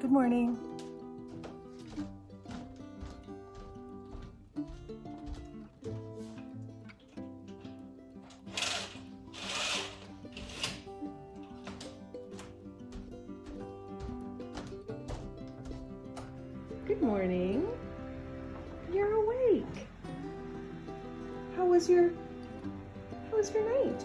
Good morning. Good morning. You're awake. How was your night?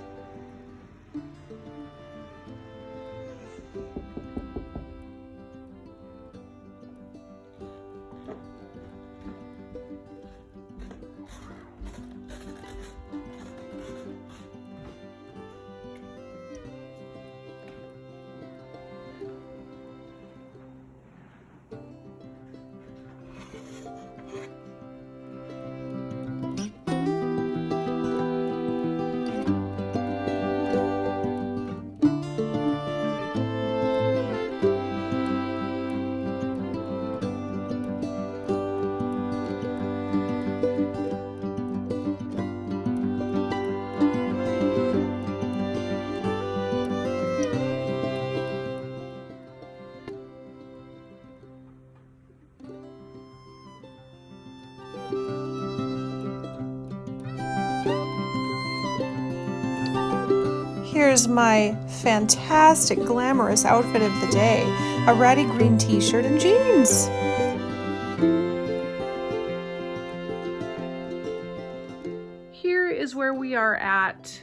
Here's my fantastic glamorous outfit of the day, a ratty green t-shirt and jeans. Here is where we are at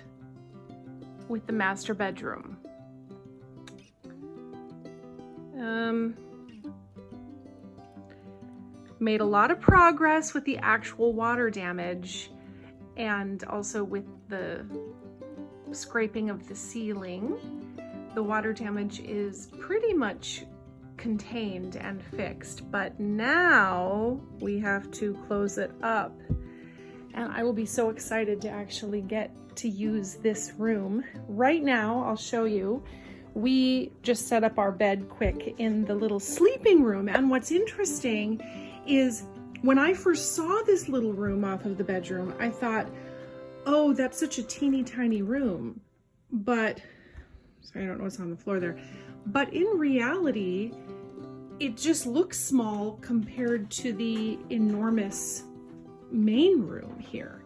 with the master bedroom. Made a lot of progress with the actual water damage and also with the scraping of the ceiling. The water damage is pretty much contained and fixed, but now we have to close it up. And I will be so excited to actually get to use this room. Right now, I'll show you. We just set up our bed quick in the little sleeping room. And what's interesting is when I first saw this little room off of the bedroom, I thought, oh, that's such a teeny tiny room. But, sorry, I don't know what's on the floor there. But in reality, it just looks small compared to the enormous main room here.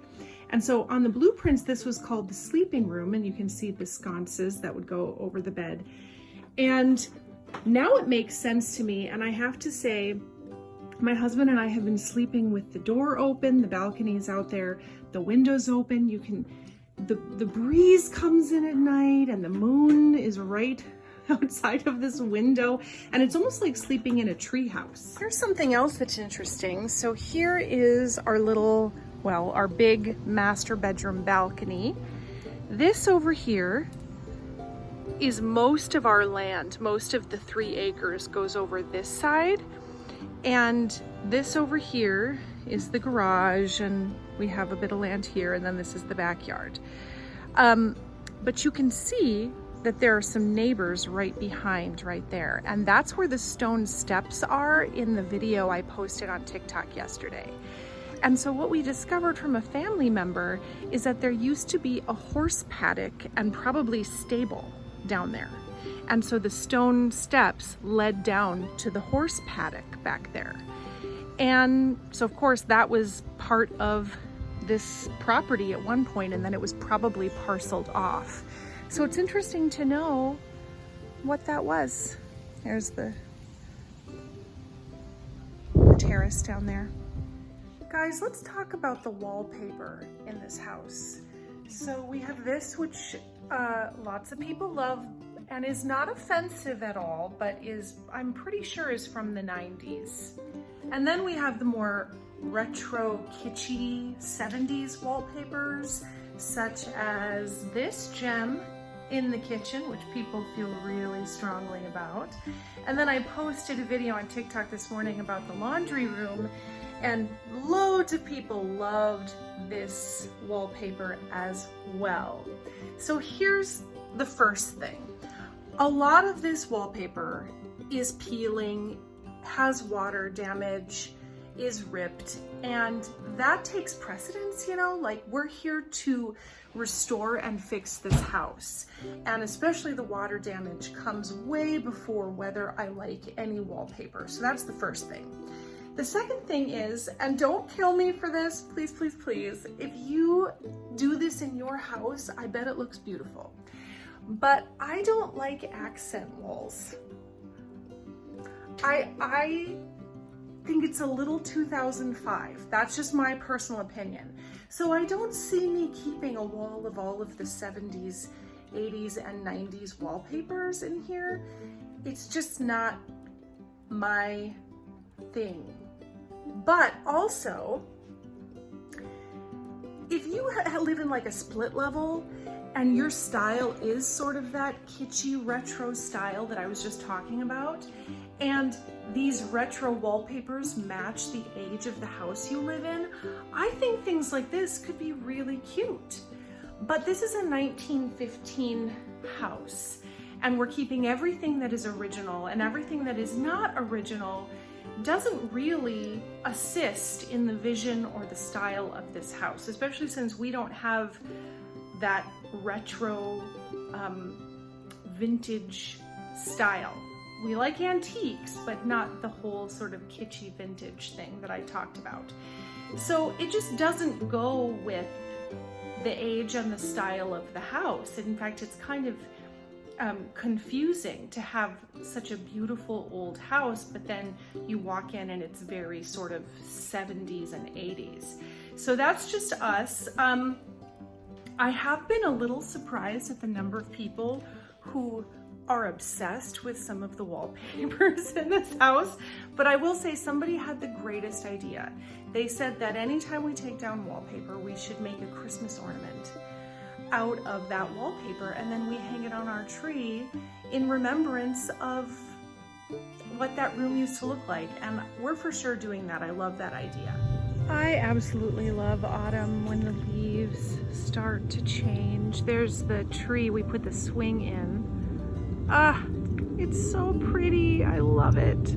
And so on the blueprints, this was called the sleeping room, and you can see the sconces that would go over the bed. And now it makes sense to me, and I have to say, my husband and I have been sleeping with the door open, the balcony is out there, the windows open. You can, the breeze comes in at night and the moon is right outside of this window, and it's almost like sleeping in a tree house. Here's something else that's interesting. So here is our little, well, our big master bedroom balcony. This over here is most of our land. Most of the 3 acres goes over this side. And this over here is the garage, and we have a bit of land here, and then this is the backyard. But you can see that there are some neighbors right behind right there, and that's where the stone steps are in the video I posted on TikTok yesterday. And so what we discovered from a family member is that there used to be a horse paddock and probably stable down there. And so the stone steps led down to the horse paddock back there. And so of course that was part of this property at one point, and then it was probably parceled off. So it's interesting to know what that was. There's the terrace down there. Guys, let's talk about the wallpaper in this house. So we have this, which lots of people love, and is not offensive at all, but is, I'm pretty sure, is from the 90s. And then we have the more retro kitschy 70s wallpapers, such as this gem in the kitchen, which people feel really strongly about. And then I posted a video on TikTok this morning about the laundry room, and loads of people loved this wallpaper as well. So here's the first thing. A lot of this wallpaper is peeling, has water damage, is ripped, and that takes precedence, you know, like we're here to restore and fix this house, and especially the water damage comes way before whether I like any wallpaper. So that's the first thing. The second thing is, and don't kill me for this, please, please, please, if you do this in your house, I bet it looks beautiful, but I don't like accent walls. I think it's a little 2005. That's just my personal opinion. So I don't see me keeping a wall of all of the 70s, 80s, and 90s wallpapers in here. It's just not my thing. But also, if you live in like a split level and your style is sort of that kitschy retro style that I was just talking about, and these retro wallpapers match the age of the house you live in, I think things like this could be really cute. But this is a 1915 house, and we're keeping everything that is original, and everything that is not original doesn't really assist in the vision or the style of this house, especially since we don't have that retro vintage style. We like antiques, but not the whole sort of kitschy vintage thing that I talked about. So it just doesn't go with the age and the style of the house. In fact, it's kind of confusing to have such a beautiful old house, but then you walk in and it's very sort of 70s and 80s. So that's just us. I have been a little surprised at the number of people who are obsessed with some of the wallpapers in this house, but I will say somebody had the greatest idea. They said that anytime we take down wallpaper, we should make a Christmas ornament out of that wallpaper, and then we hang it on our tree in remembrance of what that room used to look like, and we're for sure doing that. I love that idea. I absolutely love autumn when the leaves start to change. There's the tree we put the swing in. Ah, it's so pretty. I love it.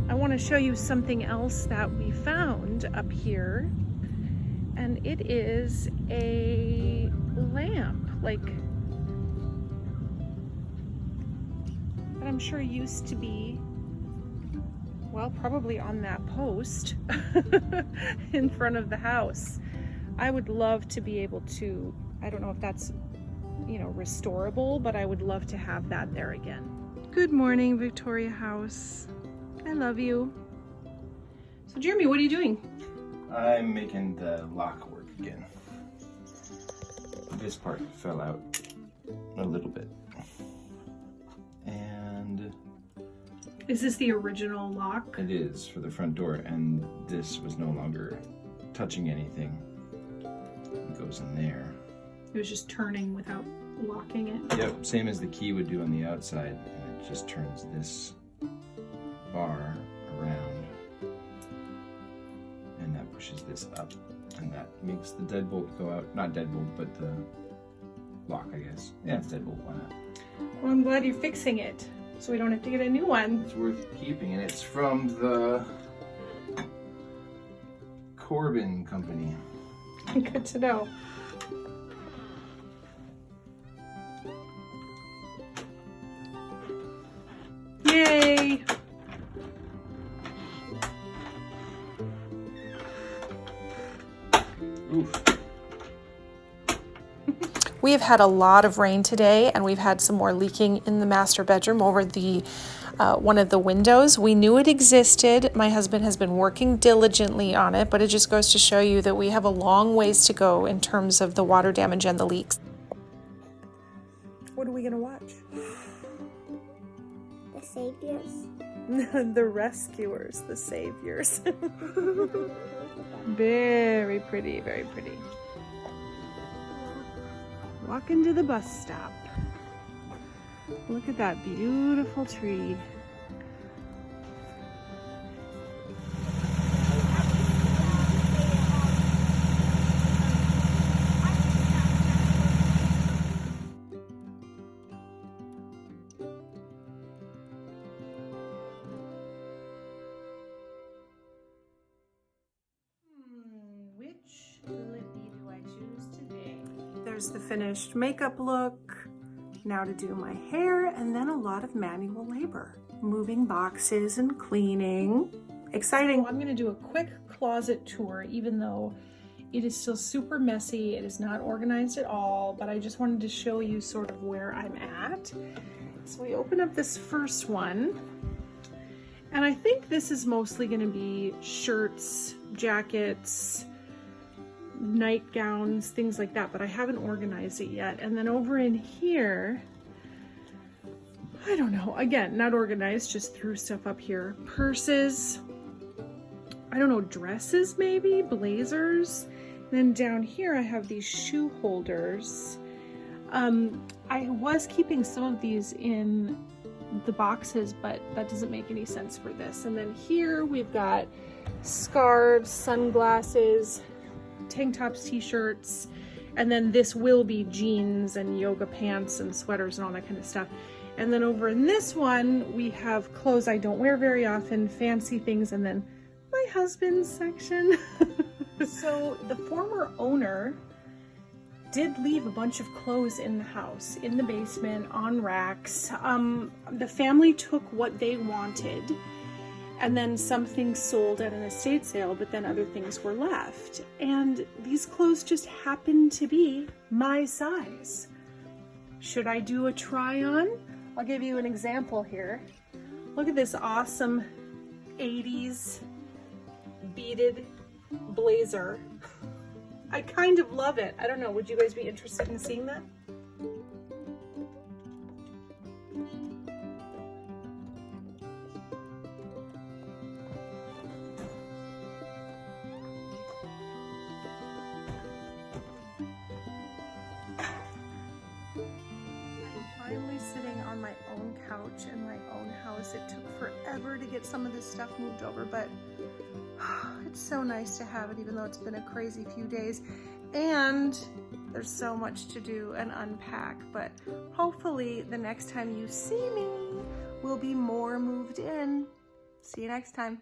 I want to show you something else that we found up here, and it is a lamp, like that I'm sure used to be, well, probably on that post in front of the house. I would love to be able to, I don't know if that's, you know, restorable, but I would love to have that there again. Good morning, Victoria House. I love you. So Jeremy, what are you doing? I'm making the lock work again. This part fell out a little bit. And is this the original lock? it is for the front door, and this was no longer touching anything. It goes in there. It was just turning without locking it? Yep, same as the key would do on the outside, and it just turns this bar around, and that pushes this up, and that makes the deadbolt go out. Not deadbolt, but the lock, I guess. Yeah, it's deadbolt, why not? Well, I'm glad you're fixing it, so we don't have to get a new one. It's worth keeping, and it's from the Corbin Company. Good to know. Yay! Oof. We have had a lot of rain today, and we've had some more leaking in the master bedroom over the one of the windows. We knew it existed. My husband has been working diligently on it, but it just goes to show you that we have a long ways to go in terms of the water damage and the leaks. What are we gonna watch? The Saviors. The rescuers, the saviors. Very pretty, very pretty. Walking to the bus stop. Look at that beautiful tree. there's the finished makeup look. Now to do my hair, and then a lot of manual labor. Moving boxes and cleaning. Exciting. I'm gonna do a quick closet tour, even though it is still super messy. It is not organized at all, but I just wanted to show you sort of where I'm at. So we open up this first one, and I think this is mostly gonna be shirts, jackets, nightgowns, things like that, but I haven't organized it yet. And then over in here, I don't know, again, not organized, just threw stuff up here. Purses, I don't know, dresses maybe, blazers. And then down here I have these shoe holders. I was keeping some of these in the boxes, but that doesn't make any sense for this. And then here we've got scarves, sunglasses, tank tops, t-shirts, and then this will be jeans and yoga pants and sweaters and all that kind of stuff. And then over in this one we have clothes I don't wear very often, fancy things, and then my husband's section. So the former owner did leave a bunch of clothes in the house, in the basement, on racks. The family took what they wanted, and then some things sold at an estate sale, but then other things were left. And these clothes just happened to be my size. Should I do a try on? I'll give you an example here. Look at this awesome 80s beaded blazer. I kind of love it. I don't know, would you guys be interested in seeing that? Finally sitting on my own couch in my own house. It took forever to get some of this stuff moved over, but it's so nice to have it, even though it's been a crazy few days and there's so much to do and unpack. But hopefully the next time you see me, we'll be more moved in. See you next time.